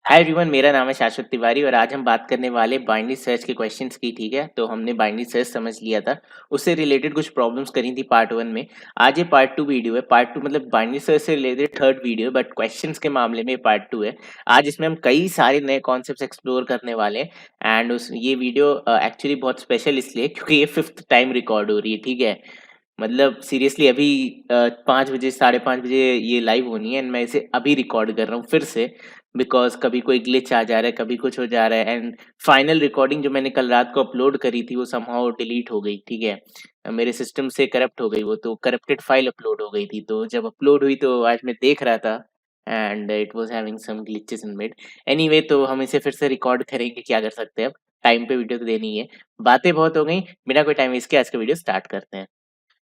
Hi everyone, मेरा नाम है शाश्वत तिवारी और आज हम बात करने वाले बाइनरी सर्च के क्वेश्चंस की। ठीक है, तो हमने बाइनरी सर्च समझ लिया था, उससे रिलेटेड कुछ प्रॉब्लम्स करी थी पार्ट 1 में। आज ये पार्ट 2 वीडियो है। पार्ट 2 मतलब बाइनरी सर्च से रिलेटेड थर्ड वीडियो है, बट क्वेश्चंस के मामले में पार्ट 2 है। आज इसमें हम कई सारे नए कॉन्सेप्ट्स एक्सप्लोर करने वाले हैं एंड उस ये वीडियो एक्चुअली बहुत स्पेशल इसलिए क्योंकि ये 5th टाइम रिकॉर्ड हो रही है। ठीक है, मतलब सीरियसली अभी 5 बजे 5:30 बजे ये लाइव होनी है एंड मैं इसे अभी रिकॉर्ड कर रहा हूँ फिर से, बिकॉज़ कभी कोई ग्लिच आ जा रहा है, कभी कुछ हो जा रहा है एंड फाइनल रिकॉर्डिंग जो मैंने कल रात को अपलोड करी थी वो समहाउ डिलीट हो गई। ठीक है, मेरे सिस्टम से करप्ट हो गई, वो तो करप्टेड फाइल अपलोड हो गई थी। तो जब अपलोड हुई तो आज मैं देख रहा था and it was having some glitches in mid. Anyway, तो हम इसे फिर से रिकॉर्ड करेंगे, क्या कर सकते हैं अब, टाइम पे वीडियो तो देनी है। बातें बहुत हो गई, बिना कोई टाइम वेस्ट किए आज का वीडियो स्टार्ट करते हैं।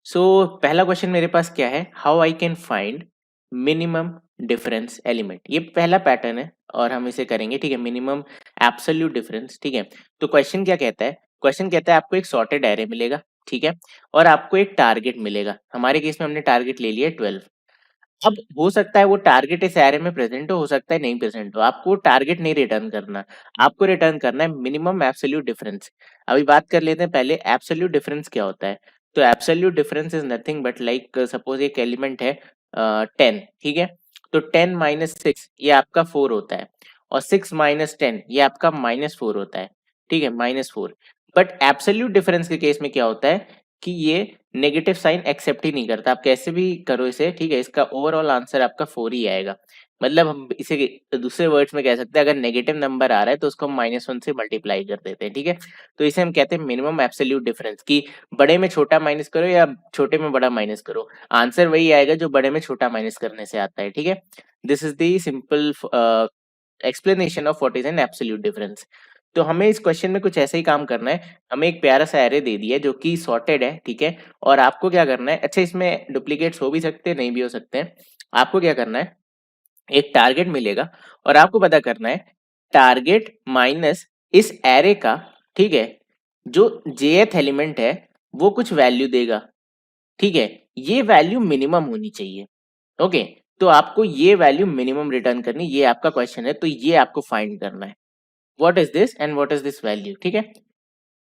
सो पहला क्वेश्चन मेरे पास क्या है, how I can find minimum difference element. ये पहला पैटर्न है और हम इसे करेंगे। ठीक है, मिनिमम एब्सोल्यूट डिफरेंस। ठीक है, तो क्वेश्चन क्या कहता है, क्वेश्चन कहता है आपको एक सॉर्टेड एरे मिलेगा। ठीक है, और आपको एक टारगेट मिलेगा। हमारे केस में हमने टारगेट ले लिया 12। अब हो सकता है वो टारगेट इस एरे में प्रेजेंट हो सकता है नहीं प्रेजेंट हो। आपको टारगेट नहीं रिटर्न करना, आपको रिटर्न करना है मिनिमम एब्सोल्यूट डिफरेंस। अभी बात कर लेते हैं पहले एब्सोल्यूट डिफरेंस क्या होता है। तो absolute difference is nothing but like suppose एक एलिमेंट है 10। ठीक है, तो 10 माइनस 6 ये आपका 4 होता है और 6 माइनस 10 ये आपका -4 होता है। ठीक है, -4। बट एब्सोल्यूट डिफरेंस के केस में क्या होता है कि ये नेगेटिव साइन एक्सेप्ट ही नहीं करता। आप कैसे भी करो इसे, ठीक है, इसका ओवरऑल आंसर आपका 4 ही आएगा। मतलब हम इसे दूसरे वर्ड्स में कह सकते हैं, अगर नेगेटिव नंबर आ रहा है तो उसको हम -1 से मल्टीप्लाई कर देते हैं। ठीक है, तो इसे हम कहते हैं मिनिमम एब्सोल्यूट डिफरेंस, कि बड़े में छोटा माइनस करो या छोटे में बड़ा माइनस करो, आंसर वही आएगा जो बड़े में छोटा माइनस करने से आता है। ठीक है, this is the simple explanation of what is an absolute difference. तो हमें इस क्वेश्चन में कुछ ऐसा ही काम करना है। हमें एक प्यारा सा एरे दे दिया है जो कि सॉर्टेड है। ठीक है, और आपको क्या करना है, अच्छा इसमें डुप्लीकेट्स हो भी सकते हैं, नहीं भी हो सकते हैं। आपको क्या करना है, एक टारगेट मिलेगा और आपको पता करना है टारगेट माइनस इस एरे का। ठीक है, जो जेथ एलिमेंट है वो कुछ वैल्यू देगा। ठीक है, ये वैल्यू मिनिमम होनी चाहिए। ओके, तो आपको ये वैल्यू मिनिमम रिटर्न करनी, ये आपका क्वेश्चन है, तो ये आपको फाइंड करना है what is this and what is this value. ठीक है,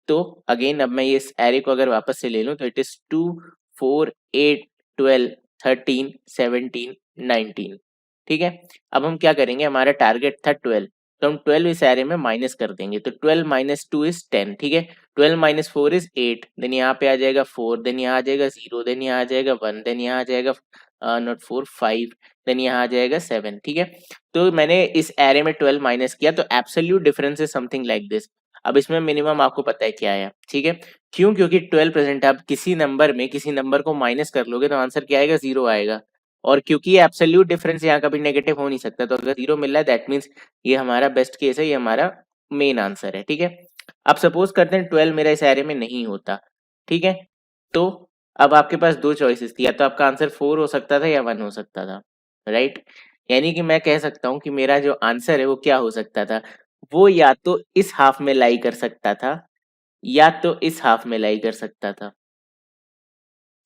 तो अगेन अब मैं इस एरे को अगर वापस से ले लूं तो इट इज 2 4 8 12 13 17 19। ठीक है, अब हम क्या करेंगे, हमारा टारगेट था 12, तो हम 12 इस एरे में माइनस कर देंगे। तो 12 माइनस 2 इज 10। ठीक है, 12 माइनस 4 इज 8, देन यहाँ पे आ जाएगा 4, देन यहाँ आ जाएगा 0, देन यहाँ आ जाएगा 1, देन यहाँ आ जाएगा नॉट 4 5, देन यहाँ आ जाएगा 7। ठीक है, तो मैंने इस एरे में 12 माइनस किया, तो absolute difference is something like this. अब इसमें मिनिमम आपको पता है क्या है। ठीक है, क्यों, क्योंकि 12 प्रेजेंट है। आप किसी नंबर में किसी नंबर को माइनस कर लोगे तो आंसर क्या आएगा, 0 आएगा। और क्योंकि ये एब्सोल्यूट डिफरेंस यहाँ कभी नेगेटिव हो नहीं सकता, तो अगर 0 मिल रहा है दैट मीन्स ये हमारा बेस्ट केस है, ये हमारा मेन आंसर है। ठीक है, अब सपोज करते हैं 12 मेरा इस एरे में नहीं होता। ठीक है, तो अब आपके पास दो चॉइसेस थी, या तो आपका आंसर 4 हो सकता था या 1 हो सकता था। राइट, यानी कि मैं कह सकता हूँ कि मेरा जो आंसर है वो क्या हो सकता था, वो या तो इस हाफ में लाई कर सकता था या तो इस हाफ में लाई कर सकता था।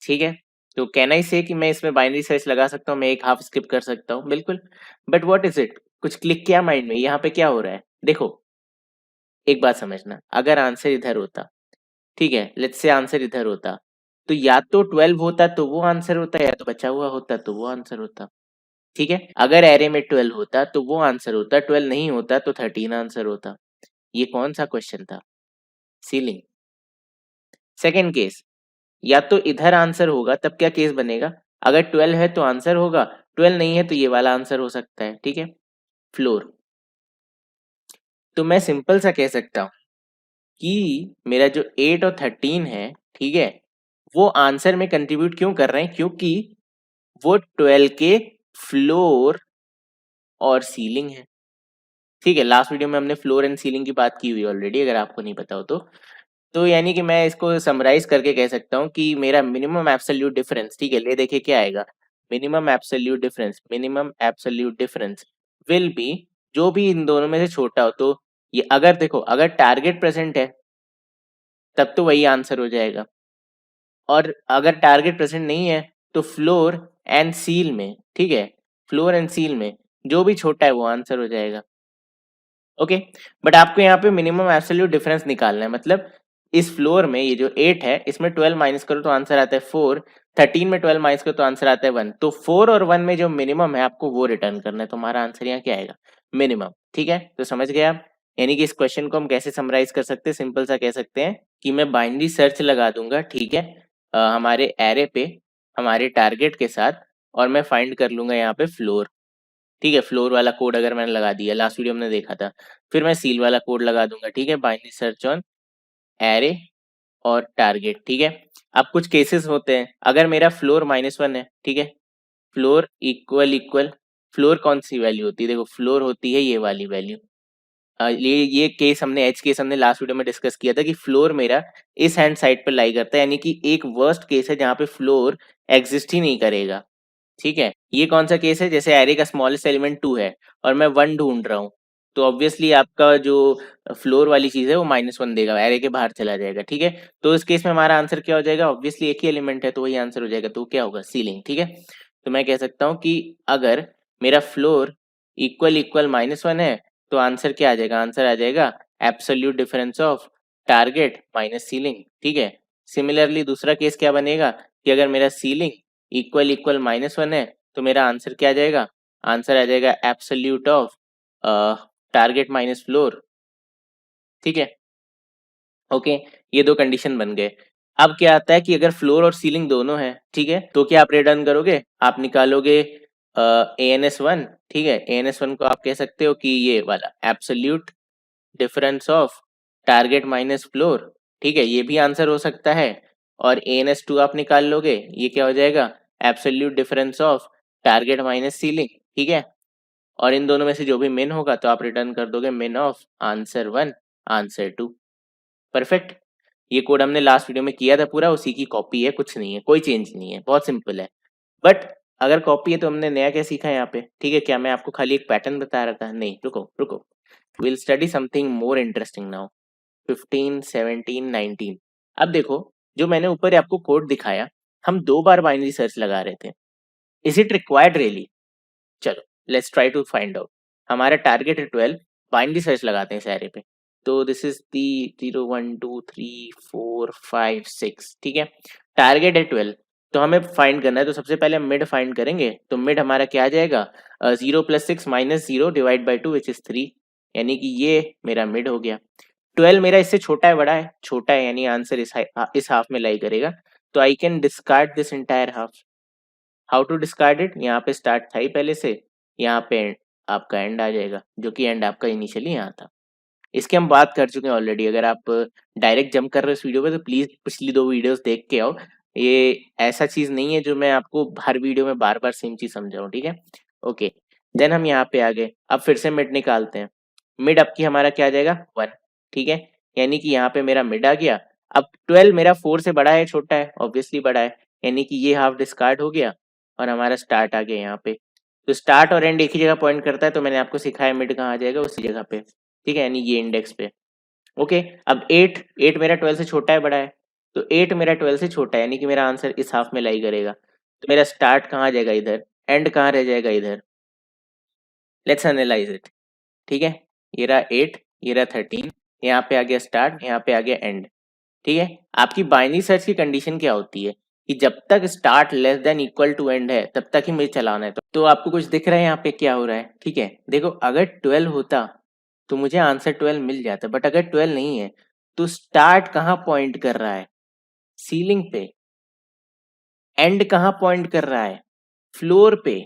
ठीक है, तो कैन आई से कि मैं इसमें बाइनरी सर्च लगा सकता हूँ, मैं एक हाफ स्किप कर सकता हूँ, बिल्कुल। बट व्हाट इज इट, कुछ क्लिक किया माइंड में, यहाँ पे क्या हो रहा है देखो। एक बात समझना, अगर आंसर इधर होता, ठीक है, लेट्स से आंसर इधर होता, तो या तो 12 होता तो वो आंसर होता, या तो बचा हुआ होता तो वो आंसर होता। ठीक है, अगर एरे में 12 होता तो वो आंसर होता, 12 नहीं होता तो 13 आंसर होता। ये कौन सा क्वेश्चन था, सीलिंग। सेकेंड केस, या तो इधर आंसर होगा, तब क्या केस बनेगा, अगर 12 है तो आंसर होगा, 12 नहीं है तो ये वाला आंसर हो सकता है। ठीक है, फ्लोर। तो मैं सिंपल सा कह सकता हूँ कि मेरा जो 8 और 13 है, ठीक है, वो आंसर में कंट्रीब्यूट क्यों कर रहे हैं, क्योंकि वो 12 के फ्लोर और सीलिंग है। ठीक है, लास्ट वीडियो में हमने फ्लोर एंड सीलिंग की बात की हुई ऑलरेडी, अगर आपको नहीं पता हो तो यानी कि मैं इसको समराइज करके कह सकता हूँ कि मेरा मिनिमम एब्सोल्यूट डिफरेंस, ठीक है, ले देखिए क्या आएगा, minimum absolute difference will be, जो भी इन दोनों में से छोटा हो। तो ये अगर देखो, अगर टारगेट प्रेजेंट है तब तो वही आंसर हो जाएगा, और अगर टारगेट प्रेजेंट नहीं है तो फ्लोर एंड सील में, ठीक है, फ्लोर एंड सील में जो भी छोटा है वो आंसर हो जाएगा। ओके। बट आपको यहाँ पे मिनिमम एब्सोल्यूट डिफरेंस निकालना है, मतलब इस फ्लोर में ये जो 8 है इसमें 12 माइनस करो तो आंसर आता है 4, 13 में 12 माइनस करो तो आंसर आता है 1, तो 4 और 1 में जो मिनिमम है आपको वो रिटर्न करना है, तो हमारा आंसर यहाँ क्या आएगा, मिनिमम। ठीक है, तो समझ गए आप। यानी कि इस क्वेश्चन को हम कैसे समराइज कर सकते हैं, सिंपल सा कह सकते हैं कि मैं बाइनरी सर्च लगा दूंगा, ठीक है, हमारे एरे पे हमारे टारगेट के साथ, और मैं फाइंड कर लूंगा यहाँ पे फ्लोर। ठीक है, फ्लोर वाला कोड अगर मैंने लगा दिया, लास्ट वीडियो में देखा था, फिर मैं सील वाला कोड लगा दूंगा। ठीक है, बाइनरी सर्च ऑन एरे और टारगेट। ठीक है, अब कुछ केसेस होते हैं, अगर मेरा फ्लोर -1 है, ठीक है, फ्लोर इक्वल फ्लोर कौन सी वैल्यू होती है, देखो फ्लोर होती है ये वाली वैल्यू। ये केस हमने एज केस हमने लास्ट वीडियो में डिस्कस किया था कि फ्लोर मेरा इस हैंड साइड पर लाई करता है, यानी कि एक वर्स्ट केस है जहाँ पे फ्लोर एग्जिस्ट ही नहीं करेगा। ठीक है, ये कौन सा केस है, जैसे एरे का स्मॉलेस्ट एलिमेंट 2 है और मैं 1 ढूंढ रहा हूँ, तो ऑब्वियसली आपका जो फ्लोर वाली चीज है वो -1 देगा, एरे के बाहर चला जाएगा। ठीक है, तो इस केस में हमारा आंसर क्या हो जाएगा, ऑब्वियसली एक ही एलिमेंट है तो वही आंसर हो जाएगा, तो क्या होगा, सीलिंग। ठीक है, तो मैं कह सकता हूँ कि अगर मेरा फ्लोर इक्वल -1 है तो आंसर क्या आ जाएगा, आंसर आ जाएगा absolute difference of target minus ceiling. ठीक है, सिमिलरली दूसरा केस क्या बनेगा कि अगर मेरा सीलिंग इक्वल -1 है तो मेरा आंसर क्या आ जाएगा, आंसर आ जाएगा absolute of target minus floor. ठीक है, ओके, ये दो कंडीशन बन गए। अब क्या आता है कि अगर फ्लोर और सीलिंग दोनों है, ठीक है, तो क्या आप रिटर्न करोगे, आप निकालोगे ANS1। ठीक है, ANS1 को आप कह सकते हो कि ये वाला absolute difference of target minus floor. ठीक है, ये भी आंसर हो सकता है, और ANS2 आप निकाल लोगे, ये क्या हो जाएगा, absolute difference of target minus ceiling. ठीक है, और इन दोनों में से जो भी मिन होगा तो आप रिटर्न कर दोगे मिन ऑफ आंसर 1 आंसर 2। परफेक्ट, ये कोड हमने लास्ट वीडियो में किया था पूरा, उसी की कॉपी है, कुछ नहीं है, कोई चेंज नहीं है, बहुत सिंपल है। बट अगर कॉपी है तो हमने नया क्या सीखा है यहाँ पे। ठीक है, क्या मैं आपको खाली एक पैटर्न बता रहा था, नहीं, रुको रुको, will study something more interesting now. 15 17 19, अब देखो, जो मैंने ऊपर आपको कोड दिखाया, हम 2 बार बाइनरी सर्च लगा रहे थे, इज इट रिक्वायर्ड रियली, चलो let's try to find out. हमारा टारगेट है 12, बाइनरी सर्च लगाते हैं सारे पे, तो दिस इज दी 0 1 2 3 4 5 6। ठीक है, टारगेट है 12, तो हमें फाइंड करना है, तो सबसे पहले हम मिड फाइंड करेंगे, तो मिड हमारा क्या आ जाएगा, 0 + 6 - 0 डिवाइड बाई 2 विच इज 3, यानी कि ये मेरा मिड हो गया। 12 मेरा इससे छोटा है बड़ा है, छोटा है यानी आंसर इस हाफ में लाई करेगा, तो I can discard this entire half. How to discard it, यहाँ पे स्टार्ट था ही पहले से, यहाँ पे आपका एंड आ जाएगा, जो कि एंड आपका इनिशियली यहाँ था। इसकी हम बात कर चुके हैं ऑलरेडी, अगर आप डायरेक्ट जंप कर रहे हो इस वीडियो पे तो प्लीज पिछली 2 वीडियोस देख के आओ, ये ऐसा चीज नहीं है जो मैं आपको हर वीडियो में बार बार सेम चीज समझाऊं। ठीक है, ओके, देन हम यहाँ पे आ गए, अब फिर से मिड निकालते हैं। मिड अब की हमारा क्या आ जाएगा, 1। ठीक है, यानी कि यहाँ पे मेरा मिड आ गया। अब 12 मेरा 4 से बड़ा है छोटा है, ऑब्वियसली बड़ा है, यानी कि ये हाफ डिस्कार्ड हो गया, और हमारा स्टार्ट आ गया यहाँ पे। तो स्टार्ट और एंड एक ही जगह पॉइंट करता है, तो मैंने आपको सिखाया मिड कहाँ आ जाएगा, उसी जगह पे। ठीक है, यानी ये इंडेक्स पे। ओके, अब 8 मेरा 12 से छोटा है बड़ा है, तो 8 मेरा 12 से छोटा है, यानी कि मेरा आंसर इस हाफ में लाई करेगा, तो मेरा स्टार्ट कहाँ आ जाएगा, इधर, एंड कहाँ रह जाएगा, इधर। Let's analyse it. ठीक है, ये रहा 8, ये रहा 13, यहाँ पे आ गया स्टार्ट, यहाँ पे आ गया एंड। ठीक है, आपकी बाइनरी सर्च की कंडीशन क्या होती है कि जब तक start less than equal to end है तब तक ही मुझे चलाना है, तो आपको कुछ दिख रहा है यहाँ पे क्या हो रहा है। ठीक है, देखो अगर 12 होता तो मुझे आंसर 12 मिल जाता, बट अगर 12 नहीं है तो स्टार्ट कहाँ पॉइंट कर रहा है, सीलिंग पे, एंड कहाँ पॉइंट कर रहा है, फ्लोर पे।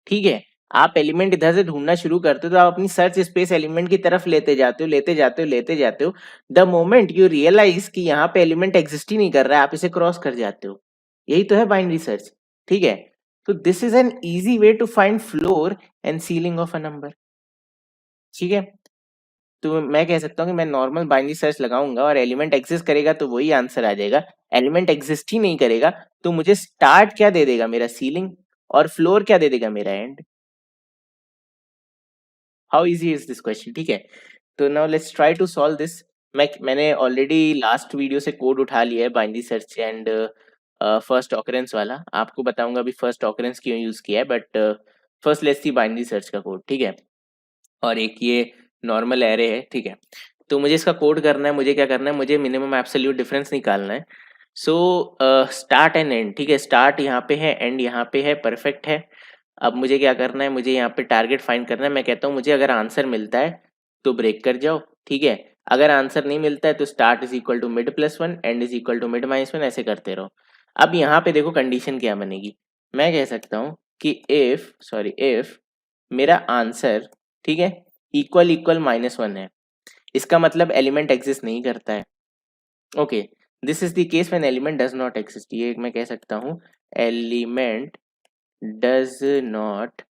ठीक है, आप एलिमेंट इधर से ढूंढना शुरू करते हो तो आप अपनी सर्च स्पेस एलिमेंट की तरफ लेते जाते हो, लेते जाते हो, लेते जाते हो, द मोमेंट यू रियलाइज कि यहाँ पे एलिमेंट एग्जिस्ट ही नहीं कर रहा है, आप इसे क्रॉस कर जाते हो। यही तो है बाइनरी सर्च। ठीक है, तो this is an easy way to find floor and ceiling of a number. ठीक है, तो मैं कह सकता हूँ कि मैं नॉर्मल बाइनरी सर्च लगाऊंगा और एलिमेंट एग्जिस्ट करेगा तो वही आंसर आ जाएगा, एलिमेंट एग्जिस्ट ही नहीं करेगा तो मुझे स्टार्ट क्या दे देगा, मेरा सीलिंग, और फ्लोर क्या दे देगा, मेरा end. How easy is this question. ठीक है, तो now let's try to solve this. मैंने ऑलरेडी लास्ट वीडियो से कोड उठा लिया है binary search and first occurrence वाला, आपको बताऊंगा अभी फर्स्ट ऑकरेंस क्यों यूज किया है, but first let's see binary search का कोड। ठीक है, और एक ये नॉर्मल एरे है, ठीक है। तो मुझे इसका कोड करना है, मुझे क्या करना है, मुझे मिनिमम एब्सोल्यूट डिफरेंस निकालना है। सो स्टार्ट एंड एंड, ठीक है, स्टार्ट यहाँ पे है, एंड यहाँ पे है, परफेक्ट है। अब मुझे क्या करना है, मुझे यहाँ पे टारगेट फाइंड करना है। मैं कहता हूँ मुझे अगर आंसर मिलता है तो ब्रेक कर जाओ, ठीक है। अगर आंसर नहीं मिलता है तो start is equal to mid plus one, end is equal to mid minus one, ऐसे करते रहो। अब यहाँ पे देखो कंडीशन क्या बनेगी। मैं कह सकता हूँ कि इफ मेरा आंसर, ठीक है, इक्वल इक्वल माइनस वन है, इसका मतलब एलिमेंट एग्जिस्ट नहीं करता है। Okay, this is the case when element does not exist. ये मैं कह सकता हूँ element does not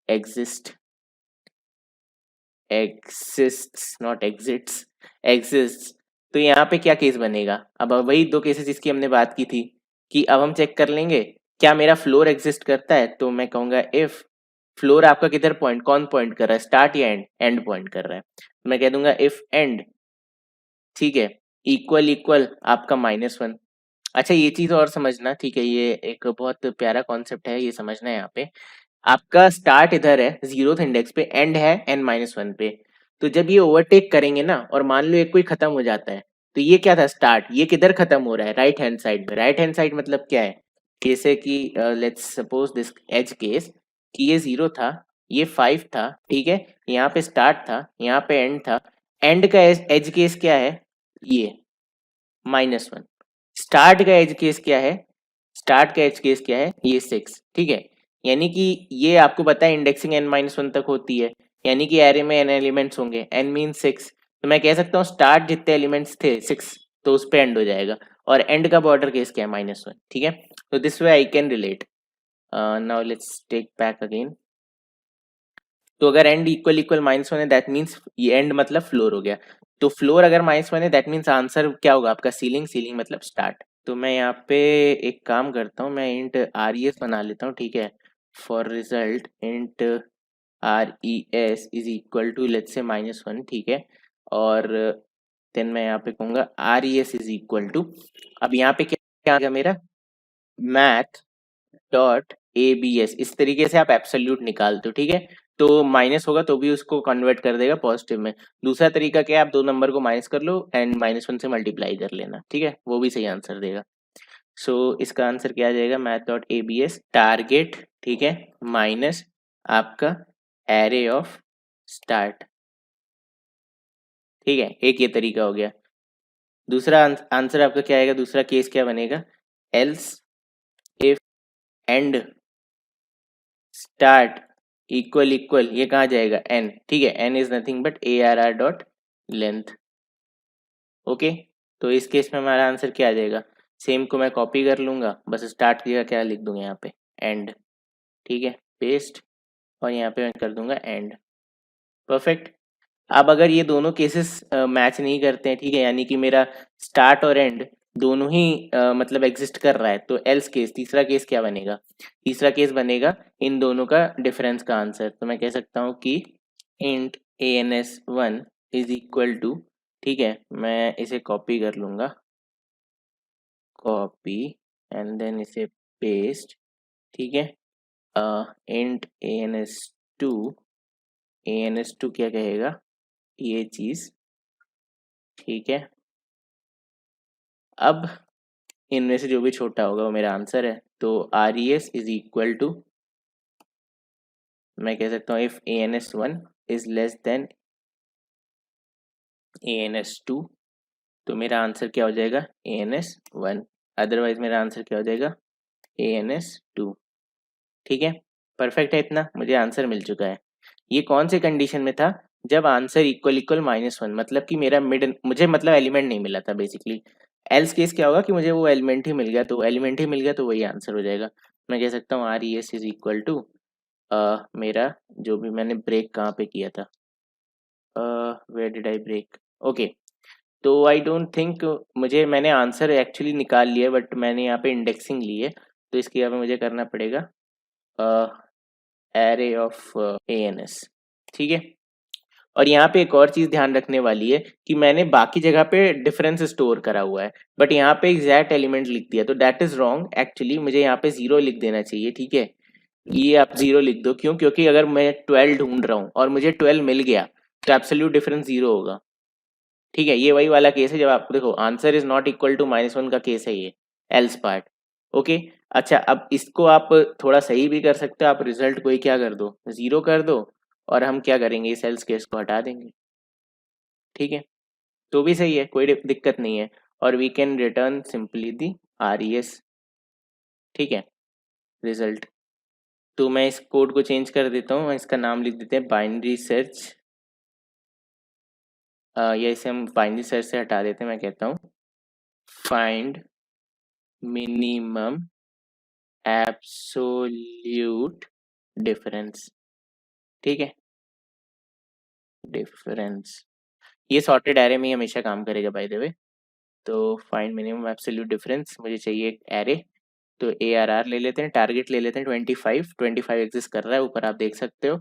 exist, not exits, exist. तो यहाँ पे क्या केस बनेगा, अब वही दो केसेस जिसकी हमने बात की थी कि अब हम चेक कर लेंगे क्या मेरा फ्लोर एग्जिस्ट करता है। तो मैं कहूंगा इफ फ्लोर आपका किधर कौन पॉइंट कर रहा है, स्टार्ट या एंड, एंड पॉइंट कर रहा है। तो मैं कह दूंगा इफ एंड, ठीक है, इक्वल इक्वल आपका माइनस वन। अच्छा ये चीज और समझना, ठीक है, ये एक बहुत प्यारा कॉन्सेप्ट है, ये समझना है। यहाँ पे आपका स्टार्ट इधर है जीरोथ इंडेक्स पे, एंड है एन माइनस वन पे। तो जब ये ओवरटेक करेंगे ना, और मान लो एक कोई खत्म हो जाता है, तो ये क्या था स्टार्ट, ये किधर खत्म हो रहा है, राइट हैंड साइड में। राइट हैंड साइड मतलब क्या है, जैसे कि let's suppose this as case कि ये जीरो था, ये फाइव था, ठीक है, यहाँ पे स्टार्ट था, यहाँ पे एंड था। एंड का एज केस क्या है, ये माइनस वन। स्टार्ट का एज केस क्या है, स्टार्ट का एज केस क्या है, ये सिक्स, ठीक है। यानी कि ये आपको पता है इंडेक्सिंग एन माइनस वन तक होती है, यानी कि एरे में एन एलिमेंट्स होंगे, एन मीन सिक्स। तो मैं कह सकता हूँ स्टार्ट जितने एलिमेंट्स थे सिक्स, तो उस पे एंड हो जाएगा, और एंड का बॉर्डर केस क्या है, माइनस वन, ठीक है। तो this way I can relate. Now let's take back again. तो अगर end equal equal minus one है, दैट मीन्स ये एंड मतलब फ्लोर हो गया। तो फ्लोर अगर माइनस वन है, दैट मीन्स आंसर क्या होगा आपका, सीलिंग, सीलिंग मतलब स्टार्ट। तो मैं यहाँ पे एक काम करता हूँ, मैं इंट आर ई एस बना लेता हूँ, ठीक है। For result int R E S is equal to let's say minus one, ठीक है। और देन मैं यहाँ पे कहूँगा R E S is equal to, अब यहाँ पे क्या आएगा मेरा, math dot A B S. इस तरीके से आप एब्सोल्यूट निकालते हो, ठीक है। तो माइनस होगा तो भी उसको कन्वर्ट कर देगा पॉजिटिव में। दूसरा तरीका क्या है, आप दो नंबर को माइनस कर लो एंड माइनस वन से मल्टीप्लाई कर लेना, ठीक है, वो भी सही आंसर देगा। सो इसका आंसर क्या आ जाएगा, math dot A B S target, ठीक है, माइनस आपका एरे ऑफ स्टार्ट, ठीक है। एक ये तरीका हो गया। दूसरा आंसर आपका क्या आएगा, दूसरा केस क्या बनेगा, else if end start equal equal, ये कहाँ जाएगा, एन, ठीक है, N is nothing but A R R dot length. Okay, तो इस केस में हमारा आंसर क्या आ जाएगा, सेम को मैं कॉपी कर लूंगा, बस स्टार्ट की जगह क्या लिख दूंगा यहाँ पे, एंड, ठीक है, पेस्ट, और यहाँ पे मैं कर दूंगा एंड, परफेक्ट। अब अगर ये दोनों केसेस मैच नहीं करते हैं, ठीक है, यानी कि मेरा स्टार्ट और एंड दोनों ही मतलब एग्जिस्ट कर रहा है, तो एल्स केस, तीसरा केस क्या बनेगा, तीसरा केस बनेगा इन दोनों का डिफरेंस का आंसर। तो मैं कह सकता हूँ कि int A N S one is equal to, ठीक है, मैं इसे कॉपी कर लूंगा, कॉपी एंड देन इसे पेस्ट, ठीक है। Int A N S two, A N S two क्या कहेगा, ये चीज, ठीक है। अब इनमें से जो भी छोटा होगा वो मेरा आंसर है। तो R E S is equal to, मैं कह सकता हूँ if A N S one is less than A N S two, तो मेरा आंसर क्या हो जाएगा, A N S one. Otherwise मेरा आंसर क्या हो जाएगा, ए एन एस टू, ठीक है। परफेक्ट है, इतना मुझे आंसर मिल चुका है। ये कौन से कंडीशन में था, जब answer equal equal minus one, मतलब कि मेरा मिड, मुझे मतलब एलिमेंट नहीं मिला था बेसिकली। एल्स केस क्या होगा कि मुझे वो एलिमेंट ही मिल गया, तो एलिमेंट ही मिल गया तो वही आंसर हो जाएगा। मैं कह सकता हूँ R E S is equal to मेरा जो भी मैंने ब्रेक कहाँ पे किया था, where did I break, okay. तो आई डोंट थिंक मुझे, मैंने आंसर एक्चुअली निकाल लिया बट मैंने यहाँ पे इंडेक्सिंग ली है, तो इसके यहाँ पे मुझे करना पड़ेगा array of A N S, ठीक है। और यहाँ पे एक और चीज ध्यान रखने वाली है कि मैंने बाकी जगह पे डिफरेंस स्टोर करा हुआ है, बट यहाँ पे एग्जैक्ट एलिमेंट लिख दिया, तो दैट इज रॉन्ग। एक्चुअली मुझे यहाँ पे जीरो लिख देना चाहिए, ठीक है। ये आप 0 लिख दो। क्यों? क्योंकि अगर मैं 12 ढूंढ रहा हूँ और मुझे 12 मिल गया तो एब्सोल्यूट डिफरेंस 0 होगा। ठीक है, ये वही वाला केस है जब आप देखो answer is not equal to -1 का केस है ये, एल्स पार्ट। ओके। अच्छा, अब इसको आप थोड़ा सही भी कर सकते हो, आप रिजल्ट को ही क्या कर दो, 0 कर दो, और हम क्या करेंगे, इस एल्स केस को हटा देंगे। ठीक है, तो भी सही है, कोई दिक्कत नहीं है। और we can return simply the RES। ठीक है, रिजल्ट। तो मैं इस कोड को चेंज कर देता हूँ, इसका नाम लिख देते हैं बाइनरी सर्च, या इसे हम बाइनरी सर्च से हटा देते हैं। मैं कहता हूँ फाइंड मिनिमम एब्सोल्यूट डिफरेंस। ठीक है, डिफरेंस, ये सॉर्टेड एरे में ही हमेशा काम करेगा बाय द वे। तो फाइंड मिनिमम एब्सोल्यूट डिफरेंस, मुझे चाहिए एक एरे, तो ARR ले लेते हैं, टारगेट ले लेते हैं 25, 25 एग्जिस्ट कर रहा है ऊपर, आप देख सकते हो।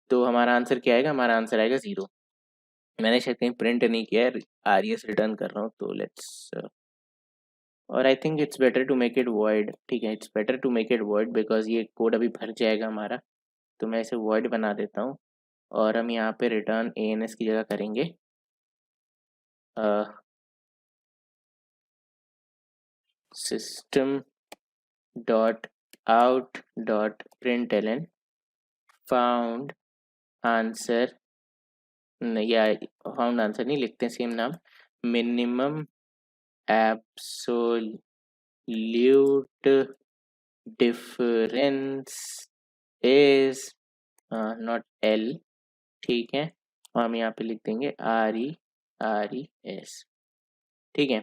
तो हमारा आंसर क्या आएगा, हमारा आंसर आएगा 0। मैंने शायद कहीं प्रिंट नहीं किया है, RES रिटर्न कर रहा हूँ, तो लेट्स, और I think it's better to make it void. ठीक है, it's better to make it void because ये कोड अभी भर जाएगा हमारा। तो मैं इसे वॉइड बना देता हूँ, और हम यहाँ पे रिटर्न ANS की जगह करेंगे system dot out dot println found answer, या फाउंड आंसर नहीं लिखते हैं, सेम नाम, minimum absolute difference is not L। ठीक है, और हम यहाँ पे लिख देंगे RES। ठीक है,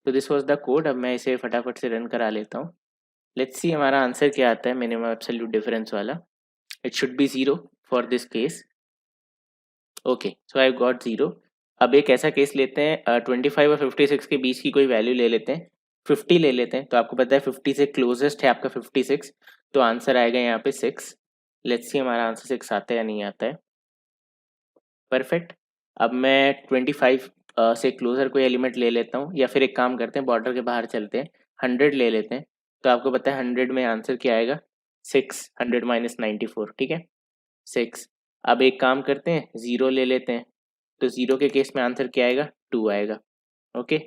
तो दिस वाज द कोड। अब मैं इसे फटाफट से रन करा लेता हूँ। लेट्स सी हमारा आंसर क्या आता है मिनिमम एब्सोल्यूट डिफरेंस वाला। It should be 0 for this case. Okay, so I got 0। अब एक ऐसा केस लेते हैं, 25 और 56 के बीच की कोई वैल्यू ले लेते हैं, 50 ले लेते हैं। तो आपको पता है 50 से क्लोजेस्ट है आपका 56, तो आंसर आएगा यहाँ पे 6। लेट्स सी हमारा आंसर 6 आता है या नहीं आता है। परफेक्ट। अब मैं 25 से क्लोजर कोई एलिमेंट ले लेता हूँ, या फिर एक काम करते हैं, बॉर्डर के बाहर चलते हैं, 100 ले लेते हैं। तो आपको पता है 100 में आंसर क्या आएगा, 6, 100 माइनस 94। ठीक है, 6। अब एक काम करते हैं, 0 ले लेते हैं, तो 0 के केस में आंसर क्या आएगा, 2 आएगा। ओके,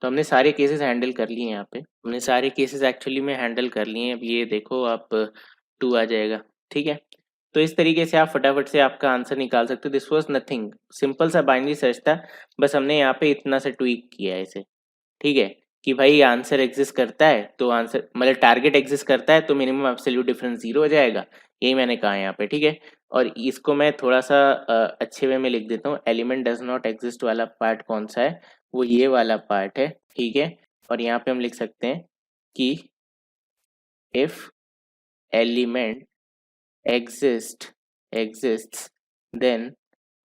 तो हमने सारे केसेस हैंडल कर लिए हैं, यहाँ पे हमने सारे केसेस एक्चुअली में हैंडल कर लिए हैं। अब ये देखो आप 2 आ जाएगा। ठीक है, तो इस तरीके से आप फटाफट से आपका आंसर निकाल सकते हो। दिस वाज नथिंग, सिंपल सा बाइनरी सर्च था, बस हमने यहाँ पे इतना सा ट्वीक किया है इसे। ठीक है, कि भाई आंसर एग्जिस्ट करता है तो आंसर मतलब टारगेट एग्जिस्ट करता है तो मिनिमम एब्सोल्यूट डिफरेंस 0 हो जाएगा, यही मैंने कहा है यहाँ पे। ठीक है, और इसको मैं थोड़ा सा अच्छे वे में लिख देता हूँ, एलिमेंट डज नॉट एग्जिस्ट वाला पार्ट कौन सा है, वो ये वाला पार्ट है। ठीक है, और यहाँ पे हम लिख सकते हैं कि if element exists then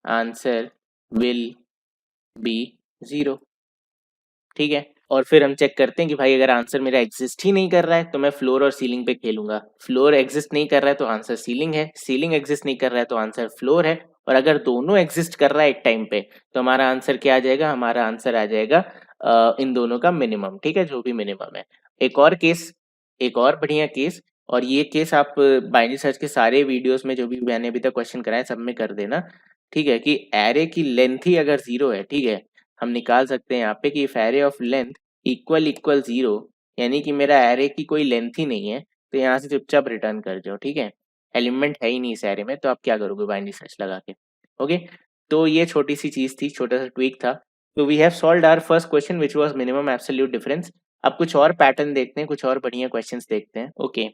answer will be 0। ठीक है, और फिर हम चेक करते हैं कि भाई अगर आंसर मेरा एग्जिस्ट ही नहीं कर रहा है तो मैं फ्लोर और सीलिंग पे खेलूंगा। फ्लोर एग्जिस्ट नहीं कर रहा है तो आंसर सीलिंग है, सीलिंग एग्जिस्ट नहीं कर रहा है तो आंसर फ्लोर है, और अगर दोनों एग्जिस्ट कर रहा है एक टाइम पे तो हमारा आंसर क्या आ जाएगा, हमारा आंसर आ जाएगा इन दोनों का मिनिमम। ठीक है, जो भी मिनिमम है। एक और केस, एक और बढ़िया केस, और ये केस आप बाइनरी सर्च के सारे वीडियोस में जो भी मैंने अभी तक क्वेश्चन कराए सब में कर देना। ठीक है, कि एरे की लेंथ ही अगर 0 है, ठीक है, हम निकाल सकते हैं यहाँ पे कि if array of length equal 0, यानी कि मेरा एरे की कोई लेंथ ही नहीं है, तो यहाँ से चुपचाप रिटर्न कर जाओ। ठीक है, एलिमेंट है ही नहीं इस एरे में, तो आप क्या करोगे, बाइनरी सर्च लगा के। ओके, तो ये छोटी सी चीज थी, छोटा सा ट्वीक था। तो we have solved our first question which was minimum absolute difference. अब कुछ और पैटर्न देखते हैं, कुछ और बढ़िया क्वेश्चंस देखते हैं। ओके,